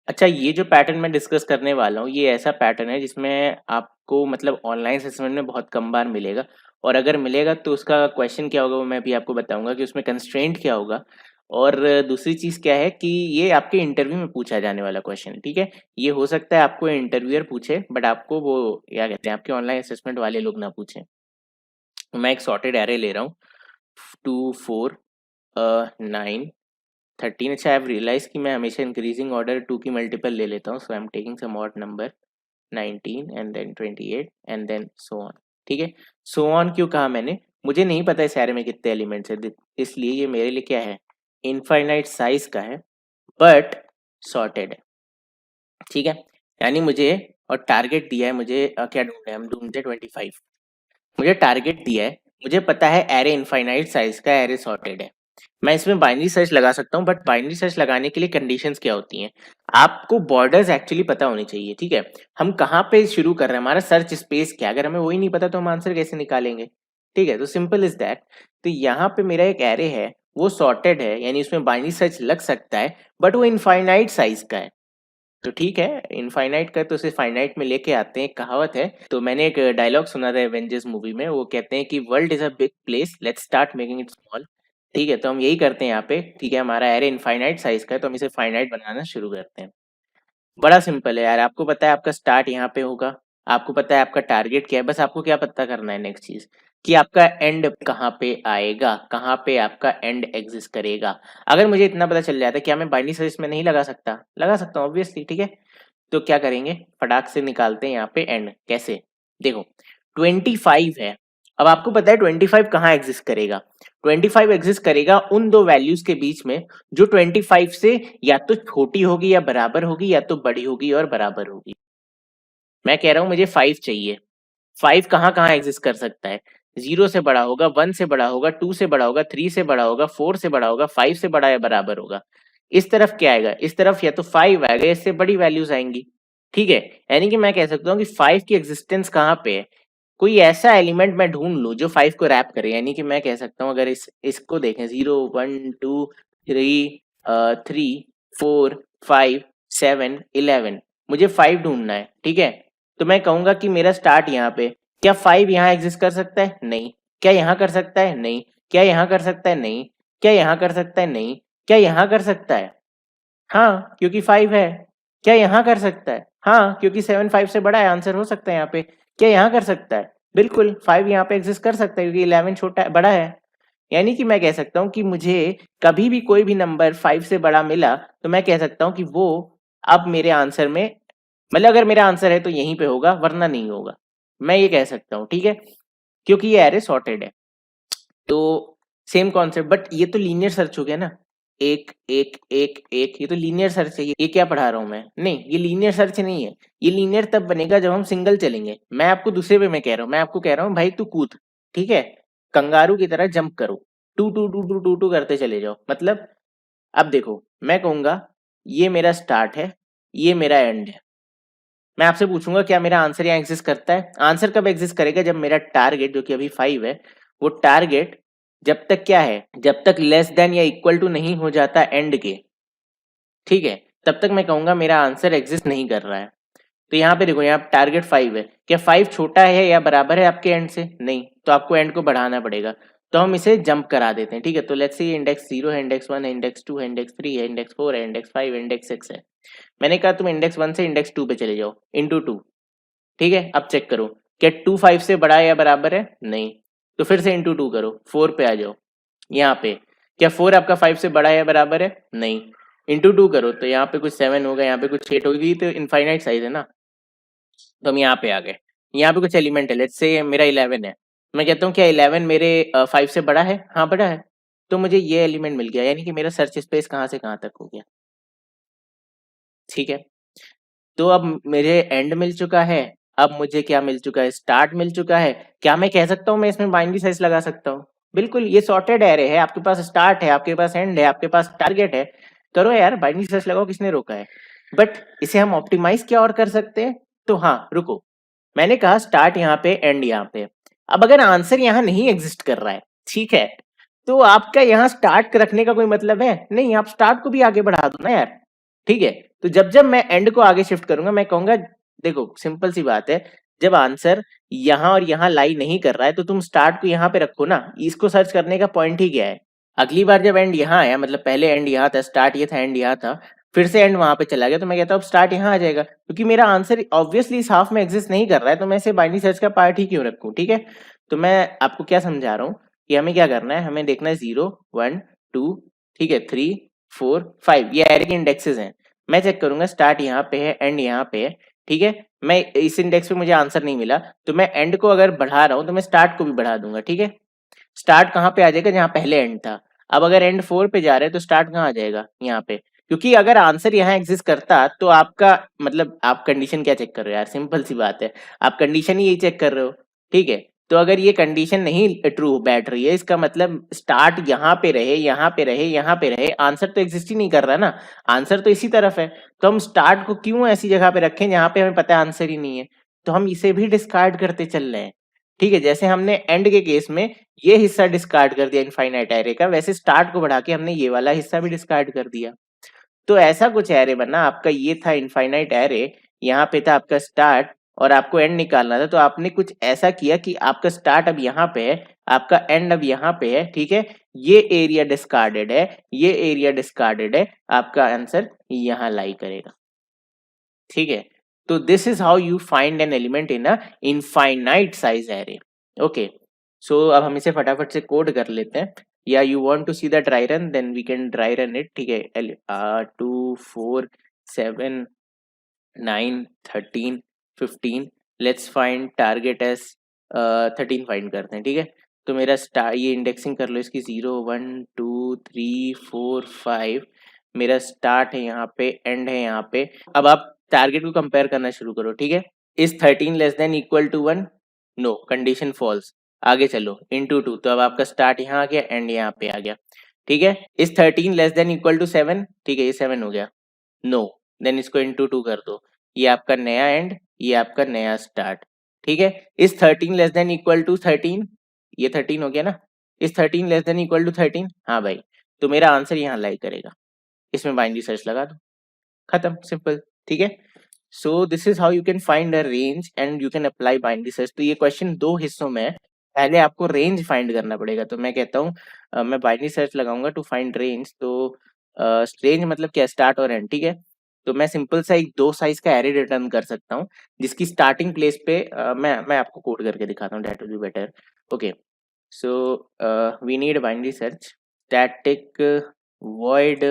अच्छा, ये जो पैटर्न मैं डिस्कस करने वाला हूँ ये ऐसा पैटर्न है जिसमें आपको मतलब ऑनलाइन असेसमेंट में बहुत कम बार मिलेगा, और अगर मिलेगा तो उसका क्वेश्चन क्या होगा वो मैं भी आपको बताऊंगा कि उसमें कंस्ट्रेंट क्या होगा। और दूसरी चीज़ क्या है कि ये आपके इंटरव्यू में पूछा जाने वाला क्वेश्चन है। ठीक है, ये हो सकता है आपको इंटरव्यूअर पूछे बट आपको वो क्या कहते हैं आपके ऑनलाइन असेसमेंट वाले लोग ना पूछें। तो मैं एक सॉर्टेड एरे ले रहा हूँ, 2 4 9 13। अच्छा, आई हैव रियलाइज कि मैं हमेशा इंक्रीजिंग ऑर्डर 2 की मल्टीपल ले लेता हूँ, so I am taking some odd number 19 and then 28 and then so on. ठीक है, सो ऑन क्यों कहा मैंने, मुझे नहीं पता इस एरे में कितने एलिमेंट्स है, इसलिए ये मेरे लिए क्या है, इनफाइनाइट साइज का है बट सॉर्टेड है। ठीक है, यानी मुझे और टारगेट दिया है मुझे क्या ढूंढना है, हम ढूंढते 25। मुझे टारगेट दिया है, मुझे पता है एरे इनफाइनाइट साइज का, एरे सॉर्टेड है। मैं इसमें बाइनरी सर्च लगा सकता हूँ, बट बाइनरी सर्च लगाने के लिए कंडीशंस क्या होती हैं, आपको बॉर्डर्स एक्चुअली पता होनी चाहिए। ठीक है, हम कहाँ पे शुरू कर रहे हैं, हमारा सर्च स्पेस क्या, अगर हमें वही नहीं पता तो हम आंसर कैसे निकालेंगे। ठीक है, तो सिंपल इज दैट। तो यहाँ पे मेरा एक एरे है, वो सॉर्टेड है, यानी उसमें बाइनरी सर्च लग सकता है, बट वो इनफाइनाइट साइज का है। तो ठीक है, इनफाइनाइट का तो उसे फाइनाइट में लेके आते हैं। एक कहावत है, तो मैंने एक डायलॉग सुना था एवेंजर्स मूवी में, वो कहते हैं कि world is a big place, let's start making it small. ठीक है, तो हम यही करते हैं यहाँ पे। ठीक है, हमारा एरे इनफाइनाइट साइज का है, तो हम इसे फाइनाइट बनाना शुरू करते हैं। बड़ा सिंपल है यार, आपको पता है आपका स्टार्ट यहाँ पे होगा, आपको पता है आपका टारगेट क्या है, बस आपको क्या पता करना है नेक्स्ट चीज, कि आपका एंड कहाँ पे आएगा, कहाँ पे आपका एंड एग्जिस्ट करेगा। अगर मुझे इतना पता चल जाता है, क्या मैं बाइनरी सर्च में नहीं लगा सकता, लगा सकता हूँ ऑब्वियसली। ठीक है, तो क्या करेंगे, फटाक से निकालते हैं यहाँ पे एंड। कैसे, देखो 25 है, अब आपको पता है 25 कहाँ एग्जिस्ट करेगा, 25 एग्जिस्ट करेगा उन दो वैल्यूज के बीच में जो 25 से या तो छोटी होगी या बराबर होगी, या तो बड़ी होगी और बराबर होगी। मैं कह रहा हूं मुझे 5 चाहिए। 5 कहाँ कहाँ एग्जिस्ट कर सकता है, 0 से बड़ा होगा, 1 से बड़ा होगा, 2 से बड़ा होगा, 3 से बड़ा होगा, 4 से बड़ा होगा, 5 से बड़ा या बराबर होगा। इस तरफ क्या आएगा, इस तरफ या तो 5 आएगा, इससे बड़ी वैल्यूज आएंगी। ठीक है, यानी कि मैं कह सकता हूँ कि 5 की एग्जिस्टेंस कहाँ पे है, कोई ऐसा एलिमेंट मैं ढूंढ लूं जो 5 को रैप करे। यानी कि मैं कह सकता हूँ, अगर इसको देखें, 0 1 2 3 4 5 7 11, मुझे 5 ढूंढना है। ठीक है, तो मैं कहूंगा कि मेरा स्टार्ट यहाँ पे, क्या 5 यहाँ एग्जिस्ट कर सकता है, नहीं। क्या यहाँ कर सकता है, नहीं। क्या यहाँ कर सकता है, नहीं। क्या यहाँ कर सकता है, नहीं। क्या यहाँ कर सकता है, हाँ क्योंकि 5 है। क्या यहाँ कर सकता है, हाँ क्योंकि 7 5 से बड़ा है, आंसर हो सकता है यहाँ पे। क्या यहाँ कर सकता है, बिल्कुल 5 यहाँ पे एग्जिस्ट कर सकता है, क्योंकि 11 छोटा है, बड़ा है। यानी कि मैं कह सकता हूँ कि मुझे कभी भी कोई भी नंबर 5 से बड़ा मिला, तो मैं कह सकता हूँ कि वो अब मेरे आंसर में, मतलब अगर मेरा आंसर है तो यहीं पे होगा, वरना नहीं होगा। मैं ये कह सकता हूँ। ठीक है, क्योंकि ये एरे सॉर्टेड है। तो सेम कॉन्सेप्ट, बट ये तो लीनियर सर्च हो गया ना, एक एक एक एक, ये तो लीनियर सर्च है। ये क्या पढ़ा रहा हूँ मैं, नहीं ये लीनियर सर्च नहीं है। ये लीनियर तब बनेगा जब हम सिंगल चलेंगे। मैं आपको दूसरे वे में कह रहा हूँ, मैं आपको कह रहा हूँ भाई तू कूद, ठीक है, कंगारू की तरह जंप करो, two two two two two two करते चले जाओ। मतलब अब देखो, मैं कहूंगा ये मेरा स्टार्ट है, ये मेरा एंड है। मैं आपसे पूछूंगा क्या मेरा आंसर यहाँ एग्जिस्ट करता है, आंसर कब एग्जिस्ट करेगा, जब मेरा टारगेट जो कि अभी 5 है, वो टारगेट जब तक क्या है, जब तक लेस देन या इक्वल टू नहीं हो जाता एंड के। ठीक है, तब तक मैं कहूंगा मेरा आंसर एग्जिस्ट नहीं कर रहा है। तो यहाँ पे देखो, यहाँ टारगेट 5 है, क्या 5 छोटा है या बराबर है आपके एंड से, नहीं, तो आपको एंड को बढ़ाना पड़ेगा। तो हम इसे जंप करा देते हैं। ठीक है, तो लेट्स सी इंडेक्स 0 है, इंडेक्स 1 है, इंडेक्स 2 है, इंडेक्स 3 है, इंडेक्स 4 है, इंडेक्स 5 है, इंडेक्स 6 है। मैंने कहा तुम इंडेक्स 1 से इंडेक्स 2 पे चले जाओ, इंटू 2। ठीक है, अब चेक करो, क्या 2 5 से बड़ा है या बराबर है, नहीं, तो फिर से इंटू 2 करो, 4 पे आ जाओ। यहाँ पे क्या 4 आपका 5 से बड़ा है या बराबर है, नहीं, इंटू 2 करो, तो यहाँ पे कुछ 7 होगा, यहाँ पे कुछ 8 होगी, तो इनफाइनाइट साइज है ना। तो हम यहाँ पे आ गए, यहाँ पे कुछ एलिमेंट है, लेट्स से मेरा 11 है। मैं कहता हूँ क्या 11 मेरे 5 से बड़ा है, हाँ बड़ा है, तो मुझे ये एलिमेंट मिल गया, यानी कि मेरा सर्च स्पेस कहाँ से कहाँ तक हो गया। ठीक है, तो अब मेरे एंड मिल चुका है, अब मुझे क्या मिल चुका है, स्टार्ट मिल चुका है। क्या मैं कह सकता हूँ मैं इसमें बाइनरी सर्च लगा सकता हूँ, बिल्कुल, ये सॉर्टेड एरे है, आपके पास स्टार्ट है, आपके पास एंड है, आपके पास टारगेट है, करो यार बाइनरी सर्च लगाओ, किसने रोका है। बट इसे हम ऑप्टिमाइज क्या और कर सकते हैं, तो हाँ रुको, मैंने कहा स्टार्ट यहाँ पे, एंड यहाँ पे। अब अगर आंसर यहाँ नहीं एग्जिस्ट कर रहा है, ठीक है, तो आपका यहाँ स्टार्ट रखने का कोई मतलब है नहीं, आप स्टार्ट को भी आगे बढ़ा दो ना यार। ठीक है, तो जब जब मैं एंड को आगे शिफ्ट करूंगा, मैं कहूंगा देखो सिंपल सी बात है, जब आंसर यहाँ और यहाँ लाई नहीं कर रहा है, तो तुम स्टार्ट को यहाँ पे रखो ना, इसको सर्च करने का पॉइंट ही क्या है। अगली बार जब एंड यहाँ आया, मतलब पहले एंड यहाँ था, स्टार्ट ये था, एंड यहाँ था, फिर से एंड वहां पे चला गया, तो मैं कहता हूँ अब स्टार्ट यहाँ आ जाएगा, क्योंकि मेरा आंसर ऑब्वियसली इस हाफ में एग्जिस्ट नहीं कर रहा है, तो मैं इसे बाइनरी सर्च का पार्ट ही क्यों रखूँ। ठीक है, तो मैं आपको क्या समझा रहा हूँ कि हमें क्या करना है, हमें देखना है 0 1 2, ठीक है, 3 4 5, ये एरे के इंडेक्सेस हैं। मैं चेक करूंगा स्टार्ट यहाँ पे है, एंड यहाँ पे है। ठीक है, मैं इस इंडेक्स पे मुझे आंसर नहीं मिला, तो मैं एंड को अगर बढ़ा रहा हूँ तो मैं स्टार्ट को भी बढ़ा दूंगा। ठीक है, स्टार्ट कहाँ पे आ जाएगा, जहाँ पहले एंड था। अब अगर एंड 4 पे जा रहे हैं तो स्टार्ट कहाँ आ जाएगा, यहाँ पे। क्योंकि अगर आंसर यहाँ एग्जिस्ट करता तो आपका मतलब आप कंडीशन क्या चेक कर रहे हो यार, सिंपल सी बात है, आप कंडीशन ही यही चेक कर रहे हो, ठीक है। तो अगर ये कंडीशन नहीं ट्रू बैठ रही है, इसका मतलब स्टार्ट यहाँ पे रहे, यहाँ पे रहे, यहाँ पे रहे, आंसर तो एग्जिस्ट ही नहीं कर रहा ना, आंसर तो इसी तरफ है। तो हम स्टार्ट को क्यों ऐसी जगह पे रखें जहाँ पे हमें पता है आंसर ही नहीं है, तो हम इसे भी डिस्कार्ड करते चल रहे हैं, ठीक है। जैसे हमने एंड के केस में ये हिस्सा डिस्कार्ड कर दिया इनफाइनाइट एरे का, वैसे स्टार्ट को बढ़ा के हमने ये वाला हिस्सा भी डिस्कार्ड कर दिया। तो ऐसा कुछ एरे बना, आपका ये था इनफाइनाइट एरे, यहाँ पे था आपका स्टार्ट और आपको एंड निकालना था, तो आपने कुछ ऐसा किया कि आपका स्टार्ट अब यहाँ पे है, आपका एंड अब यहाँ पे है, ठीक है। ये एरिया डिस्कार्डेड है, ये एरिया डिस्कार्डेड है, आपका आंसर यहाँ लाई करेगा, ठीक है। तो this is how you find an element in a infinite size array. Okay, so अब हम इसे फटाफट से कोड कर लेते हैं, या you want to see the dry run, then we can dry run it, ठीक है। 2 4 7 9 13 15, let's find target as 13 find करते हैं, ठीक है। तो मेरा स्टार, ये इंडेक्सिंग कर लो इसकी, 0 1 2 3 4 5, मेरा स्टार्ट है यहाँ पे, एंड है यहाँ पे। अब आप टारगेट को कंपेयर करना शुरू करो, ठीक है। Is 13 less than equal to 1? No, condition false. आगे चलो, इनटू 2, तो अब आपका स्टार्ट यहाँ आ गया, एंड यहाँ पे आ गया, ठीक है। Is 13 less than equal to 7? ठीक है, ये 7 हो गया। नो, देन इसको इनटू 2 कर दो, ये आपका नया एंड, ये आपका नया स्टार्ट, ठीक है। Is 13 less than equal to 13? ये 13 हो गया ना। Is 13 less than equal to 13? हाँ भाई, तो मेरा आंसर यहाँ लाई करेगा, इसमें बाइनरी सर्च लगा दो, खत्म, सिंपल, ठीक है। So this is how you can find a range and you can apply binary search. तो ये क्वेश्चन दो हिस्सों में है, पहले आपको रेंज फाइंड करना पड़ेगा, तो मैं कहता हूँ मैं बाइनरी सर्च लगाऊंगा टू फाइंड रेंज। तो रेंज मतलब क्या, स्टार्ट और एंड, ठीक है। तो मैं सिंपल सा एक दो साइज का एरे रिटर्न कर सकता हूँ, जिसकी स्टार्टिंग प्लेस पे मैं आपको कोड करके दिखाता हूँ, that will be better. Okay, so we need binary search, static void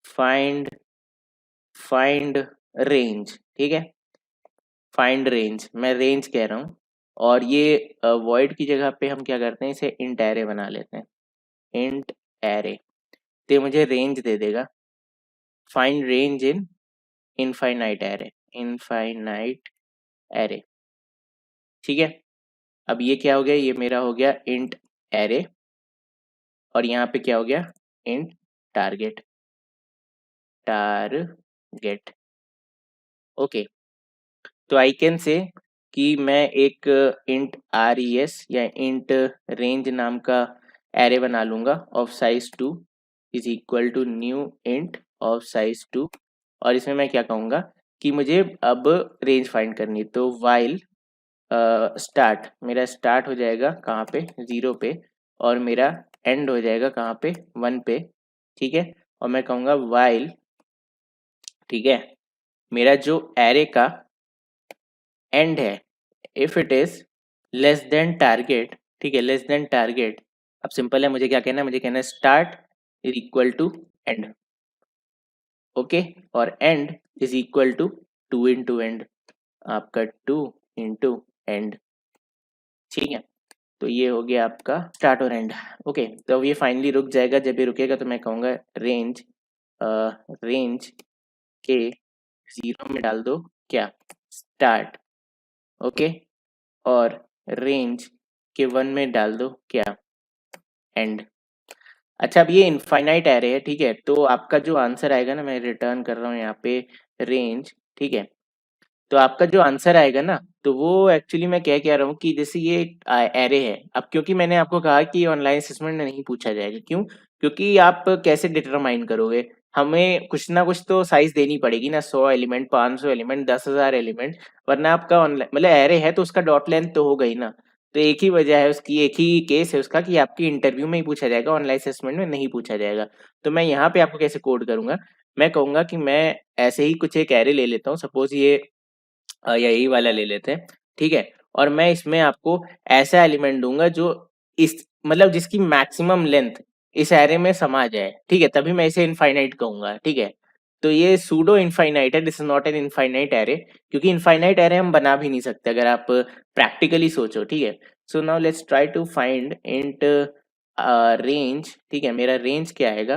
find find range, ठीक है। फाइंड रेंज, मैं रेंज कह रहा हूँ, और ये वॉइड की जगह पे हम क्या करते हैं, इसे इंट एरे बना लेते हैं, इंट एरे, तो मुझे रेंज दे देगा। फाइंड रेंज इन इनफाइनाइट एरे, इनफाइनाइट एरे, ठीक है। अब ये क्या हो गया, ये मेरा हो गया इंट एरे, और यहाँ पे क्या हो गया, इंट टारगेट, टारगेट, ओके। तो आई कैन से कि मैं एक इंट res या इंट रेंज नाम का एरे बना लूंगा of size 2 is equal to new int of size 2, और इसमें मैं क्या कहूँगा कि मुझे अब रेंज फाइंड करनी है। तो वाइल स्टार्ट, मेरा स्टार्ट हो जाएगा कहाँ पे, 0 पे, और मेरा एंड हो जाएगा कहाँ पे, 1 पे, ठीक है। और मैं कहूँगा वाइल, ठीक है, मेरा जो एरे का एंड है, if it is less than target, ठीक है, लेस देन टारगेट। अब सिंपल है, मुझे क्या कहना है, मुझे कहना है start is equal to end, okay, और end is equal to 2 into end, आपका 2 इंटू एंड, ठीक है। तो ये हो गया आपका स्टार्ट और एंड, ओके। तो अब ये फाइनली रुक जाएगा, जब ये रुकेगा तो मैं कहूँगा रेंज, रेंज के 0 में डाल दो क्या, स्टार्ट, ओके, और रेंज के 1 में डाल दो क्या, एंड। अच्छा, अब ये इनफाइनाइट एरे है, ठीक है। तो आपका जो आंसर आएगा ना, मैं रिटर्न कर रहा हूँ यहाँ पे रेंज, ठीक है। तो आपका जो आंसर आएगा ना, तो वो एक्चुअली मैं क्या कह रहा हूँ कि जैसे ये एरे है, अब क्योंकि मैंने आपको कहा कि ऑनलाइन असेसमेंट में नहीं पूछा जाएगा, क्यों, क्योंकि आप कैसे डिटरमाइन करोगे, हमें कुछ ना कुछ तो साइज देनी पड़ेगी ना, 100 एलिमेंट, 500 एलिमेंट, 10,000 एलिमेंट, वरना आपका ऑनलाइन मतलब एरे है तो उसका डॉट लेंथ तो होगा ही ना। तो एक ही वजह है उसकी, एक ही केस है उसका कि आपकी इंटरव्यू में ही पूछा जाएगा, ऑनलाइन असेसमेंट में नहीं पूछा जाएगा। तो मैं यहाँ पे आपको कैसे कोड करूंगा, मैं कहूंगा कि मैं ऐसे ही कुछ एक एरे ले लेता हूँ, सपोज ये या यही वाला ले लेते हैं, ठीक है। और मैं इसमें आपको ऐसा एलिमेंट दूंगा जो इस मतलब जिसकी मैक्सिमम लेंथ इस एरे में समा जाए, ठीक है, तभी मैं इसे इनफाइनाइट कहूंगा, ठीक है। तो ये सूडो इनफाइनाइट है, this is not an infinite array, क्योंकि इनफाइनाइट एरे हम बना भी नहीं सकते अगर आप प्रैक्टिकली सोचो, ठीक है। So now let's try to find int range, ठीक है। मेरा रेंज क्या आएगा,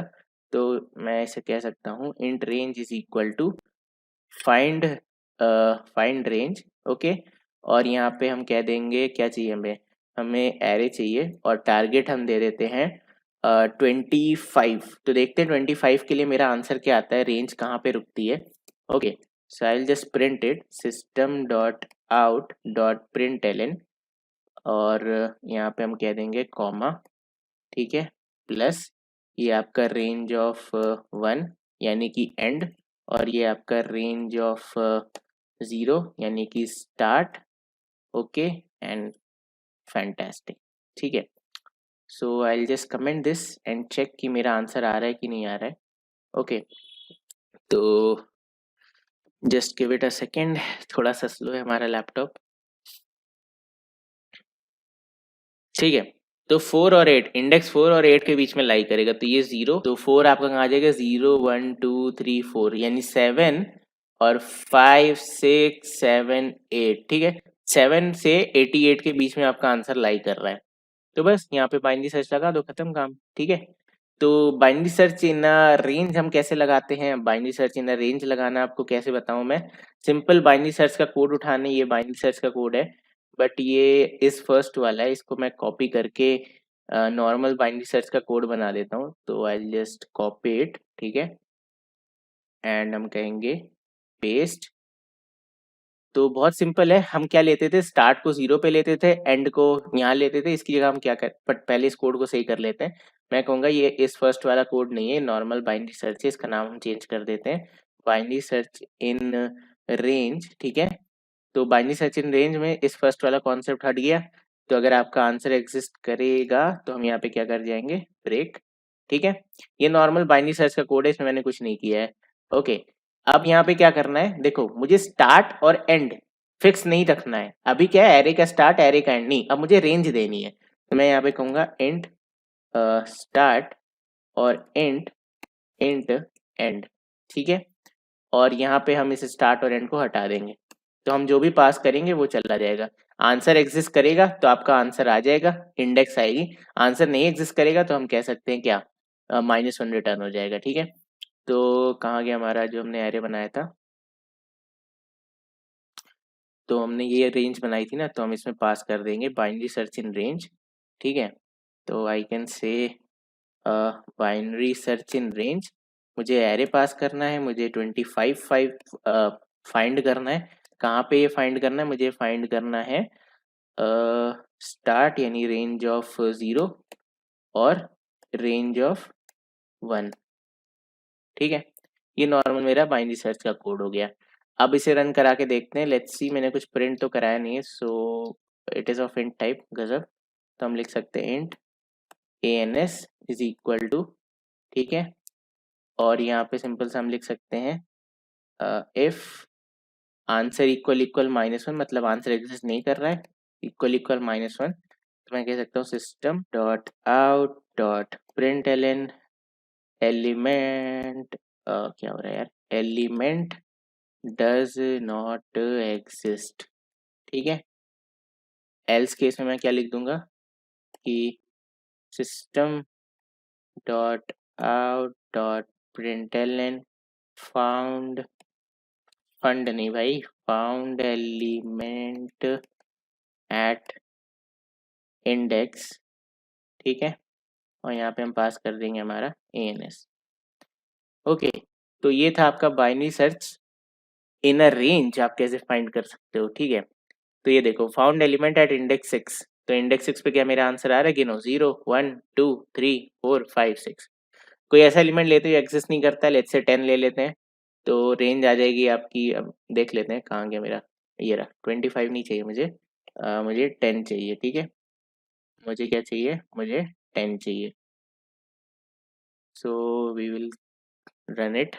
तो मैं ऐसे कह सकता हूँ int range is equal to find find range, okay. और यहाँ पे हम कह देंगे क्या चाहिए हमें, हमें एरे चाहिए और टारगेट हम दे देते हैं 25। तो देखते हैं 25 के लिए मेरा आंसर क्या आता है, रेंज कहाँ पे रुकती है। Okay, so I will just print it system dot out dot println, और यहाँ पे हम कह देंगे कॉमा, ठीक है, प्लस ये आपका रेंज ऑफ 1 यानी कि एंड, और ये आपका रेंज ऑफ 0 यानी कि स्टार्ट, ओके एंड फैंटास्टिक, ठीक है। So I will just comment this and check कि मेरा आंसर आ रहा है कि नहीं आ रहा है। ओके, तो just give it a second, थोड़ा सा स्लो है हमारा लैपटॉप, ठीक है। तो 4 और 8, इंडेक्स 4 और 8 के बीच में लाई करेगा, तो ये 0, तो 4 आपका कहाँ आ जाएगा, 0 1 2 3 4 यानी 7 और 5 6 7 8, ठीक है। 7 से 88 के बीच में आपका आंसर लाई कर रहा है, तो बस यहाँ पे बाइनरी सर्च लगा दो, खत्म काम, ठीक है। तो बाइनरी सर्च इन रेंज हम कैसे लगाते हैं, बाइनरी सर्च इन रेंज लगाना आपको कैसे बताऊं मैं। सिंपल बाइनरी सर्च का कोड उठाने, ये बाइनरी सर्च का कोड है, बट ये इस फर्स्ट वाला है, इसको मैं कॉपी करके नॉर्मल बाइनरी सर्च का कोड बना देता हूँ। तो आई जस्ट कॉपी इट, ठीक है, एंड हम कहेंगे पेस्ट। तो बहुत सिंपल है, हम क्या लेते थे, स्टार्ट को 0 पे लेते थे, एंड को यहाँ लेते थे, इसकी जगह हम क्या कर, बट पहले इस कोड को सही कर लेते हैं। मैं कहूँगा ये इस फर्स्ट वाला कोड नहीं है, नॉर्मल बाइनरी सर्च है, इसका नाम हम चेंज कर देते हैं बाइनरी सर्च इन रेंज, ठीक है। तो बाइनरी सर्च इन रेंज में इस फर्स्ट वाला कॉन्सेप्ट हट गया। तो अगर आपका आंसर एग्जिस्ट करेगा तो हम यहाँ पे क्या कर जाएंगे, ब्रेक, ठीक है। ये नॉर्मल बाइनरी सर्च का कोड है, इसमें मैंने कुछ नहीं किया है। ओके, अब यहाँ पे क्या करना है, देखो मुझे स्टार्ट और एंड फिक्स नहीं रखना है, अभी क्या है, एरे का स्टार्ट एरे का एंड नहीं, अब मुझे रेंज देनी है। तो मैं यहाँ पे कहूँगा इंट स्टार्ट और इंट इंट एंड, ठीक है। और यहाँ पे हम इस स्टार्ट और एंड को हटा देंगे, तो हम जो भी पास करेंगे वो चला जाएगा। आंसर एग्जिस्ट करेगा तो आपका आंसर आ जाएगा, इंडेक्स आएगी। आंसर नहीं एग्जिस्ट करेगा तो हम कह सकते हैं क्या, -1 रिटर्न हो जाएगा, ठीक है। तो कहाँ गया हमारा जो हमने एरे बनाया था, तो हमने ये रेंज बनाई थी ना, तो हम इसमें पास कर देंगे बाइनरी सर्च इन रेंज, ठीक है। तो I can say binary search in range, मुझे एरे पास करना है, मुझे 25 फाइंड करना है। कहाँ पे ये फाइंड करना है, मुझे फाइंड करना है स्टार्ट यानी रेंज ऑफ 0 और रेंज ऑफ 1, ठीक है। ये नॉर्मल मेरा बाइनरी सर्च का कोड हो गया। अब इसे रन करा के देखते हैं, लेट्स सी, मैंने कुछ प्रिंट तो कराया नहीं है, so it is of int type, गजब। तो हम लिख सकते हैं int ans is equal to, ठीक है, और यहाँ पे सिंपल सा हम लिख सकते हैं इफ आंसर इक्वल इक्वल -1, मतलब आंसर एग्जिस्ट नहीं कर रहा है, इक्वल इक्वल -1, तो मैं कह सकता हूँ system dot out dot print element, क्या हो रहा है यार, एलिमेंट डज नॉट एग्जिस्ट, ठीक है। एल्स केस में मैं क्या लिख दूंगा कि system dot out dot println found, fund नहीं भाई, फाउंड एलिमेंट एट इंडेक्स, ठीक है, और यहाँ पे हम पास कर देंगे हमारा ans। ओके, तो ये था आपका binary search in a range, आप कैसे फाइंड कर सकते हो, ठीक है। तो ये देखो फाउंड एलिमेंट एट इंडेक्स 6, तो इंडेक्स 6 पे क्या मेरा आंसर आ रहा है, गिनो 0 1 2 3 4 5 6। कोई ऐसा एलिमेंट लेते हो एग्जिस्ट नहीं करता है, लेट्स से 10 ले लेते हैं, तो रेंज आ जाएगी आपकी, अब देख लेते हैं कहाँ गया मेरा, ये रहा। 25 नहीं चाहिए मुझे, मुझे 10 चाहिए, ठीक है। मुझे क्या चाहिए, मुझे 10 चाहिए। So we will run it.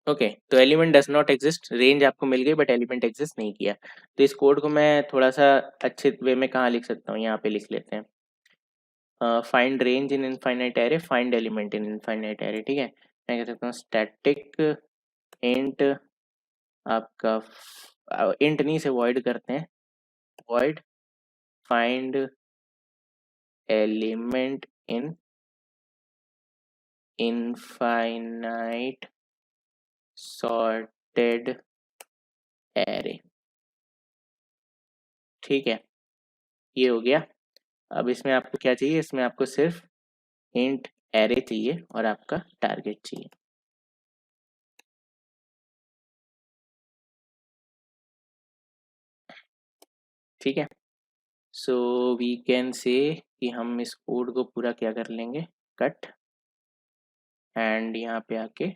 Okay, तो element does not exist, range आपको मिल गई बट एलिमेंट एग्जिस्ट नहीं किया। तो इस कोड को मैं थोड़ा सा अच्छे वे में कहाँ लिख सकता हूँ, यहाँ पे लिख लेते हैं, find range in infinite array, find element in infinite array, ठीक है। मैं कह सकता हूँ स्टैटिक इंट, आपका इंट नहीं से वॉइड करते हैं, void find element in infinite sorted array. ठीक है, ये हो गया। अब इसमें आपको क्या चाहिए, इसमें आपको सिर्फ इंट एरे चाहिए और आपका टारगेट चाहिए। ठीक है, सो वी कैन से कि हम इस कोड को पूरा क्या कर लेंगे, कट एंड यहाँ पे आके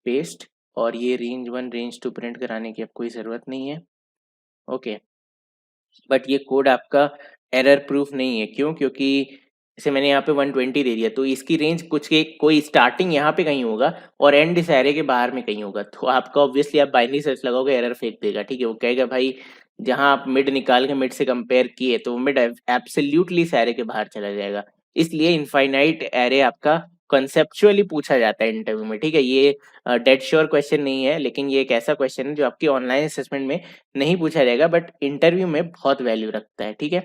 पेस्ट, और ये रेंज 1 रेंज 2 प्रिंट कराने की अब कोई ज़रूरत नहीं है। ओके, बट ये कोड आपका एरर प्रूफ नहीं है। क्यों? क्योंकि जैसे मैंने यहाँ पे 120 दे दिया, तो इसकी रेंज कुछ के कोई स्टार्टिंग यहाँ पे कहीं होगा और एंड इस एरे के बाहर में कहीं होगा, तो आपका ऑब्वियसली आप बाइनरी सर्च लगाओगे एरर फेंक देगा। ठीक है, वो कहेगा भाई जहाँ आप मिड निकाल के मिड से कंपेयर किए तो मिड एब्सोल्युटली इस एरे के बाहर चला जाएगा। इसलिए इनफाइनाइट एरे आपका कंसेप्चुअली पूछा जाता है इंटरव्यू में। ठीक है, ये डेड श्योर क्वेश्चन नहीं है, लेकिन ये एक ऐसा क्वेश्चन है जो आपकी ऑनलाइन असेसमेंट में नहीं पूछा जाएगा बट इंटरव्यू में बहुत वैल्यू रखता है। ठीक है,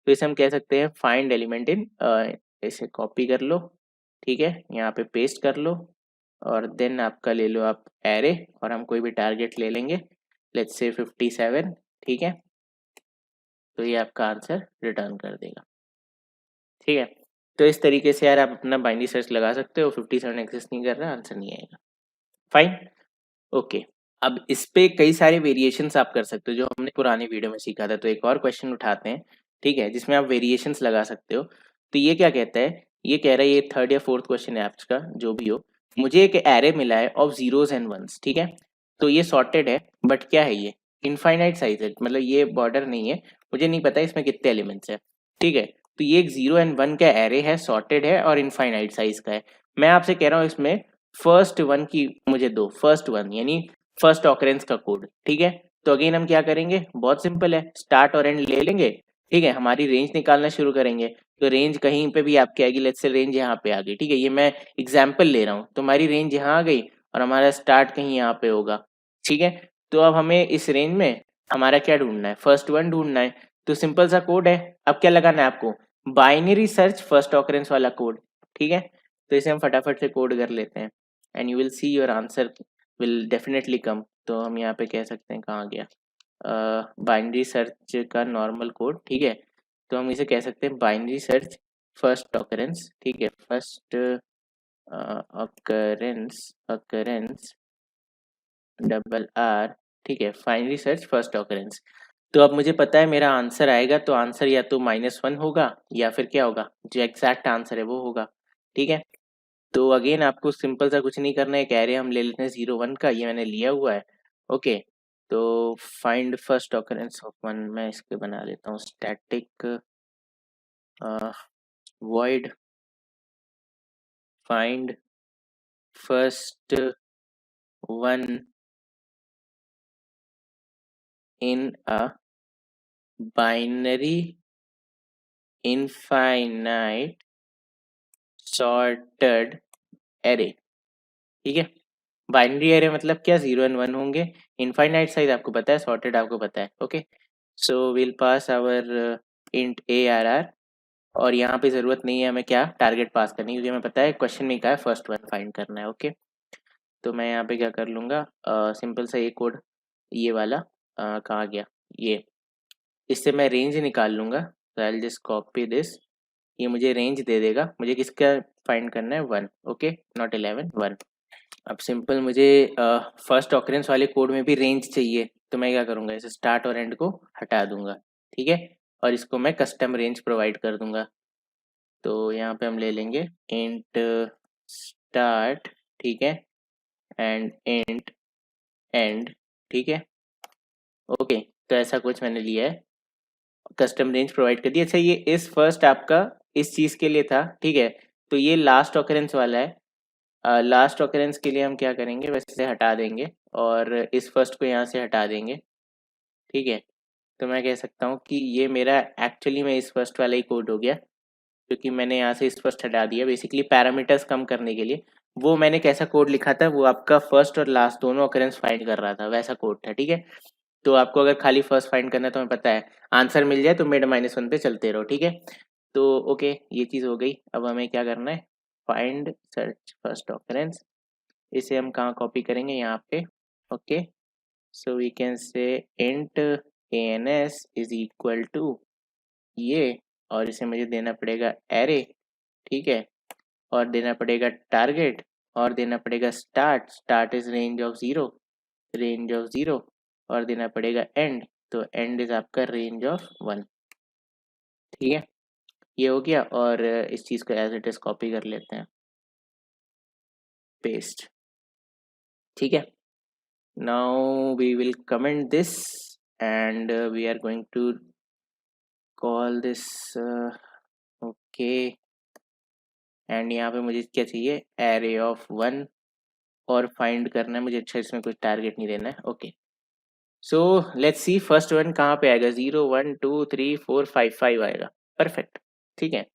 तो इसे हम कह सकते हैं फाइंड एलिमेंट इन, इसे कॉपी कर लो, ठीक है, यहाँ पे पेस्ट कर लो और देन आपका ले लो आप एरे और हम कोई भी टारगेट ले लेंगे, लेट्स से 57। ठीक है, तो ये आपका आंसर रिटर्न कर देगा। ठीक है, तो इस तरीके से यार आप अपना बाइनरी सर्च लगा सकते हो। 57 एग्जिस्ट नहीं कर रहा, आंसर नहीं आएगा। Fine, okay. अब इस पे कई सारे वेरिएशंस आप कर सकते हो जो हमने पुराने वीडियो में सीखा था। तो एक और क्वेश्चन उठाते हैं, ठीक है, जिसमें आप वेरिएशंस लगा सकते हो। तो ये क्या कहता है, ये कह रहा है, ये थर्ड या फोर्थ क्वेश्चन है आपका का, जो भी हो, मुझे एक एरे मिला है ऑफ जीरोस एंड वंस। ठीक है, तो ये सॉर्टेड है बट क्या है, ये इनफाइनाइट साइज है, मतलब ये बॉर्डर नहीं है, मुझे नहीं पता इसमें कितने एलिमेंट्स है। ठीक है, तो ये एक 0 एंड 1 का एरे है, सॉर्टेड है और इनफाइनाइट साइज का है। मैं आपसे कह रहा हूँ इसमें फर्स्ट वन की मुझे दो, फर्स्ट वन यानी फर्स्ट ऑकरेंस का कोड। ठीक है, तो अगेन हम क्या करेंगे, बहुत सिंपल है, स्टार्ट और एंड ले लेंगे। ठीक है, हमारी रेंज निकालना शुरू करेंगे, तो रेंज कहीं पे भी आपकी आएगी, लेट्स से रेंज यहाँ पे आ गई। ठीक है, ये मैं एग्जाम्पल ले रहा हूँ, तो हमारी रेंज यहाँ आ गई और हमारा स्टार्ट कहीं यहाँ पे होगा। ठीक है, तो अब हमें इस रेंज में हमारा क्या ढूंढना है, फर्स्ट वन ढूंढना है। तो सिंपल सा कोड है, अब क्या लगाना है आपको, बाइनरी सर्च फर्स्ट ऑकरेंस वाला कोड। ठीक है, तो इसे हम फटाफट से कोड कर लेते हैं and you will see your answer will definitely come. तो हम यहाँ पे कह सकते हैं, कहाँ गया बाइनरी सर्च का नॉर्मल कोड। ठीक है, तो हम इसे कह सकते हैं बाइनरी सर्च फर्स्ट ऑकरेंस। ठीक है, first occurrence, occurrence double R. ठीक है, फाइनली सर्च फर्स्ट ऑकरेंस। तो अब मुझे पता है मेरा आंसर आएगा, तो आंसर या तो -1 होगा या फिर क्या होगा, जो एग्जैक्ट आंसर है वो होगा। ठीक है, तो अगेन आपको सिंपल सा कुछ नहीं करना है, एक एरे हम ले लेते हैं 0 1 का, ये मैंने लिया हुआ है। ओके, तो फाइंड फर्स्ट ऑकरेंस ऑफ 1, मैं इसके बना लेता हूँ static void find first one in a binary infinite sorted array. ठीक है, बाइनरी एरे मतलब क्या, 0 एंड 1 होंगे, इनफाइनाइट साइज आपको पता है, सॉर्टेड आपको पता है। Okay, so will pass our int ARR, और यहाँ पे ज़रूरत नहीं है हमें क्या टारगेट पास करनी, क्योंकि हमें पता है क्वेश्चन में क्या है, फर्स्ट वन फाइंड करना है। ओके, तो मैं यहाँ पे क्या कर लूँगा, सिंपल सा ये कोड, ये वाला कहाँ गया, ये, इससे मैं रेंज निकाल लूँगा। तो आई विल जस्ट कॉपी दिस, ये मुझे रेंज दे देगा, मुझे किसका फाइंड करना है, 1। Okay, not 11, 1। अब सिंपल मुझे फर्स्ट ऑकरेंस वाले कोड में भी रेंज चाहिए, तो मैं क्या करूँगा, इसे स्टार्ट और एंड को हटा दूंगा। ठीक है, और इसको मैं कस्टम रेंज प्रोवाइड कर दूंगा। तो यहाँ पे हम ले लेंगे इंट स्टार्ट, ठीक है, एंड इंट एंड। ठीक है, ओके, तो ऐसा कुछ मैंने लिया है, कस्टम रेंज प्रोवाइड कर दिया। अच्छा, ये इस फर्स्ट आपका इस चीज़ के लिए था। ठीक है, तो ये लास्ट ऑकरेंस वाला है, लास्ट ऑकरेंस के लिए हम क्या करेंगे, बस इसे हटा देंगे और इस फर्स्ट को यहाँ से हटा देंगे। ठीक है, तो मैं कह सकता हूँ कि ये मेरा एक्चुअली में इस फर्स्ट वाला ही कोड हो गया, क्योंकि मैंने यहाँ से इस फर्स्ट हटा दिया बेसिकली पैरामीटर्स कम करने के लिए। वो मैंने कैसा कोड लिखा था, वो आपका फर्स्ट और लास्ट दोनों ऑकरेंस फाइंड कर रहा था, वैसा कोड था। ठीक है, तो आपको अगर खाली फर्स्ट फाइंड करना है तो हमें पता है आंसर मिल जाए तो मिड -1 पे चलते रहो। ठीक है, तो ओके, ये चीज़ हो गई। अब हमें क्या करना है, फाइंड सर्च फर्स्ट ऑकरेंस, इसे हम कहाँ कॉपी करेंगे, यहाँ पे। Okay, so we can say int ans is equal to ये, और इसे मुझे देना पड़ेगा एरे, ठीक है, और देना पड़ेगा टारगेट, और देना पड़ेगा start, start is range of zero, range of zero, और देना पड़ेगा एंड, तो एंड इज आपका रेंज ऑफ 1। ठीक है, ये हो गया, और इस चीज़ को एज इट इज कॉपी कर लेते हैं, पेस्ट। ठीक है, now we will comment this and we are going to call this, okay, and यहाँ पे मुझे क्या चाहिए, एरे ऑफ 1, और फाइंड करना है मुझे। अच्छा, इसमें कुछ टारगेट नहीं देना है। Okay, so let's see first one कहाँ पे आएगा, 0 1 2 3 4 5 5 आएगा। परफेक्ट, ठीक है,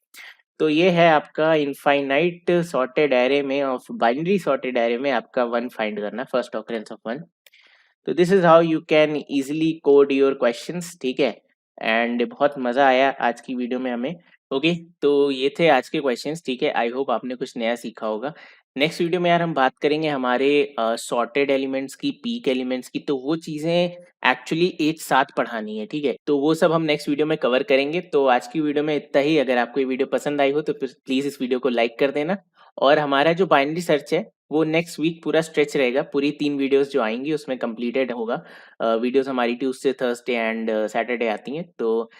तो ये है आपका इनफाइनाइट सॉर्टेड एरे में, ऑफ बाइनरी सॉर्टेड एरे में आपका 1 फाइंड करना, फर्स्ट ऑकरेंस ऑफ 1। तो this is how you can easily code your questions. ठीक है, एंड बहुत मज़ा आया आज की वीडियो में हमें। ओके, तो ये थे आज के क्वेश्चंस। ठीक है, आई होप आपने कुछ नया सीखा होगा। नेक्स्ट वीडियो में यार हम बात करेंगे हमारे सॉर्टेड एलिमेंट्स की, पीक एलिमेंट्स की, तो वो चीज़ें एक्चुअली एक साथ पढ़ानी है। ठीक है, तो वो सब हम नेक्स्ट वीडियो में कवर करेंगे। तो आज की वीडियो में इतना ही। अगर आपको ये वीडियो पसंद आई हो तो प्लीज़ इस वीडियो को लाइक कर देना, और हमारा जो बाइनरी सर्च है वो नेक्स्ट वीक पूरा स्ट्रेच रहेगा, पूरी 3 वीडियोस जो आएंगी उसमें कंप्लीटेड होगा। वीडियोस हमारी ट्यूसडे, थर्सडे एंड सैटरडे आती हैं। तो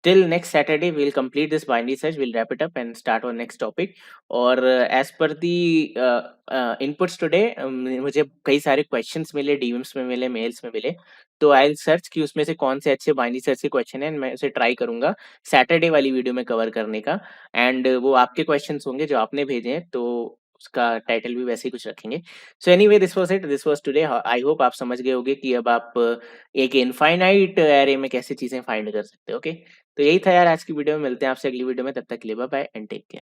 till next Saturday we'll complete this binary search, we'll wrap it up and start on next topic. और as per the inputs today, मुझे कई सारे questions मिले, DMs में मिले, mails में मिले, तो I'll search कि उसमें से कौन से अच्छे binary search के question हैं, मैं उसे ट्राई करूंगा सैटरडे वाली वीडियो में कवर करने का। एंड वो आपके questions होंगे जो आपने भेजे हैं, तो उसका टाइटल भी वैसे ही कुछ रखेंगे। So anyway, this was it, this was today. I hope आप समझ गए होंगे कि अब आप एक इनफाइनाइट एरे में कैसे चीजें फाइंड कर सकते हो। ओके, तो यही था यार आज की वीडियो में। मिलते हैं आपसे अगली वीडियो में, तब तक के लिए bye bye and take care.